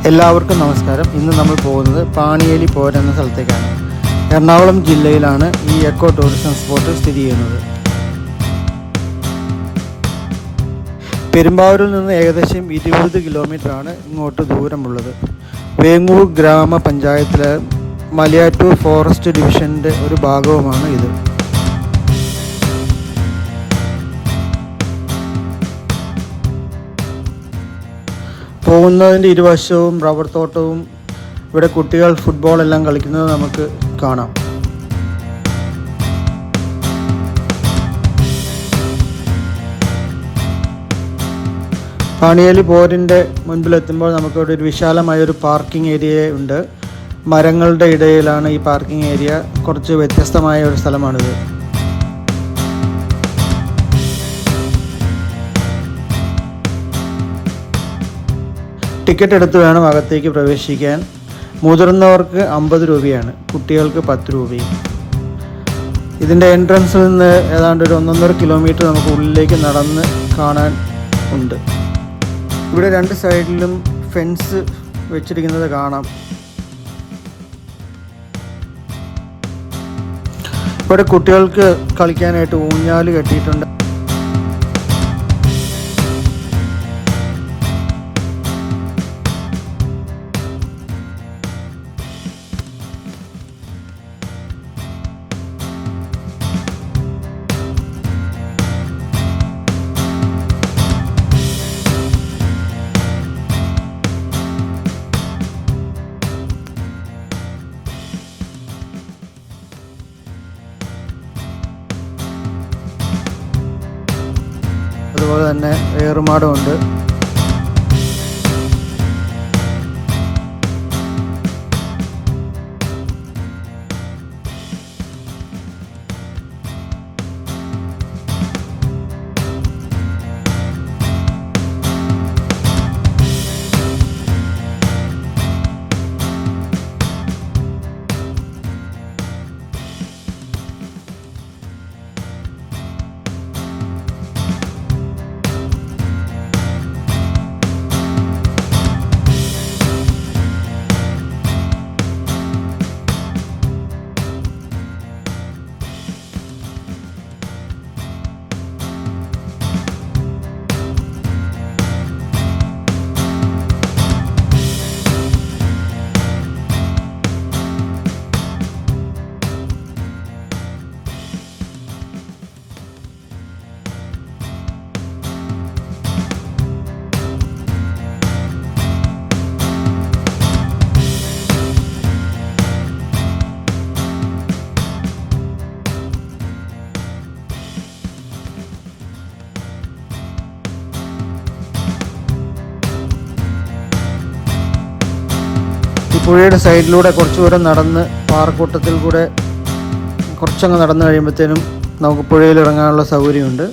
എല്ലാവർക്കും നമസ്കാരം. ഇന്ന് നമ്മൾ പോകുന്നത് പാണിയേലി പോര് എന്ന സ്ഥലത്തേക്കാണ്. എറണാകുളം ജില്ലയിലാണ് ഈ എക്കോ ടൂറിസം സ്പോട്ട് സ്ഥിതി ചെയ്യുന്നത്. പെരുമ്പാവൂരിൽ നിന്ന് ഏകദേശം 20 കിലോമീറ്ററാണ് ഇങ്ങോട്ട് ദൂരമുള്ളത്. വേങ്ങൂർ ഗ്രാമപഞ്ചായത്തിലെ മലയാറ്റൂർ ഫോറസ്റ്റ് ഡിവിഷൻ്റെ ഒരു ഭാഗവുമാണ് ഇത്. പോകുന്നതിൻ്റെ ഇരുവശവും റബ്ബർ തോട്ടവും ഇവിടെ കുട്ടികൾ ഫുട്ബോൾ എല്ലാം കളിക്കുന്നത് നമുക്ക് കാണാം. പാണിയേലി പോരിൻ്റെ മുൻപിലെത്തുമ്പോൾ നമുക്കിവിടെ ഒരു വിശാലമായൊരു പാർക്കിംഗ് ഏരിയ ഉണ്ട്. മരങ്ങളുടെ ഇടയിലാണ് ഈ പാർക്കിംഗ് ഏരിയ. കുറച്ച് വ്യത്യസ്തമായ ഒരു സ്ഥലമാണിത്. ടിക്കറ്റ് എടുത്ത് വേണം അകത്തേക്ക് പ്രവേശിക്കാൻ. മുതിർന്നവർക്ക് 50 രൂപയാണ്, കുട്ടികൾക്ക് 10 രൂപയും. ഇതിൻ്റെ എൻട്രൻസിൽ നിന്ന് ഏതാണ്ട് ഒരു 1.5 കിലോമീറ്റർ നമുക്ക് ഉള്ളിലേക്ക് നടന്ന് കാണാൻ ഉണ്ട്. ഇവിടെ 2 സൈഡിലും ഫെൻസ് വെച്ചിരിക്കുന്നത് കാണാം. ഇവിടെ കുട്ടികൾക്ക് കളിക്കാനായിട്ട് ഊഞ്ഞാല് കെട്ടിയിട്ടുണ്ട്. അതുപോലെ തന്നെ ഏറുമാടമുണ്ട്. പുഴയുടെ സൈഡിലൂടെ കുറച്ച് ദൂരം നടന്ന് പാറക്കൂട്ടത്തിൽ കൂടെ കുറച്ചങ്ങ് നടന്നു കഴിയുമ്പോഴത്തേനും നമുക്ക് പുഴയിൽ ഇറങ്ങാനുള്ള സൗകര്യമുണ്ട്.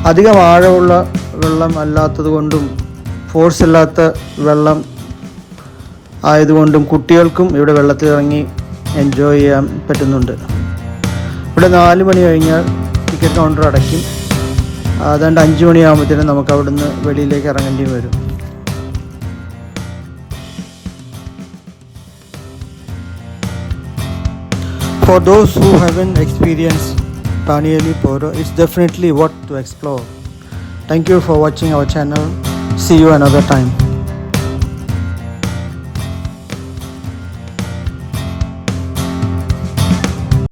അധികം ആഴമുള്ള വെള്ളം അല്ലാത്തത് കൊണ്ടും ഫോഴ്സ് ഇല്ലാത്ത വെള്ളം ആയതുകൊണ്ടും കുട്ടികൾക്കും ഇവിടെ വെള്ളത്തിലിറങ്ങി എൻജോയ് ചെയ്യാൻ പറ്റുന്നുണ്ട്. ഇവിടെ 4 മണി കഴിഞ്ഞാൽ ടിക്കറ്റ് കൗണ്ടർ അടയ്ക്കും. ഏതാണ്ട് 5 മണിയാകുമ്പോഴത്തേനും നമുക്ക് അവിടുന്ന് വെളിയിലേക്ക് ഇറങ്ങേണ്ടി വരും. For those who haven't experienced Panieli Poro, it's definitely worth to explore. Thank you for watching our channel. See you another time.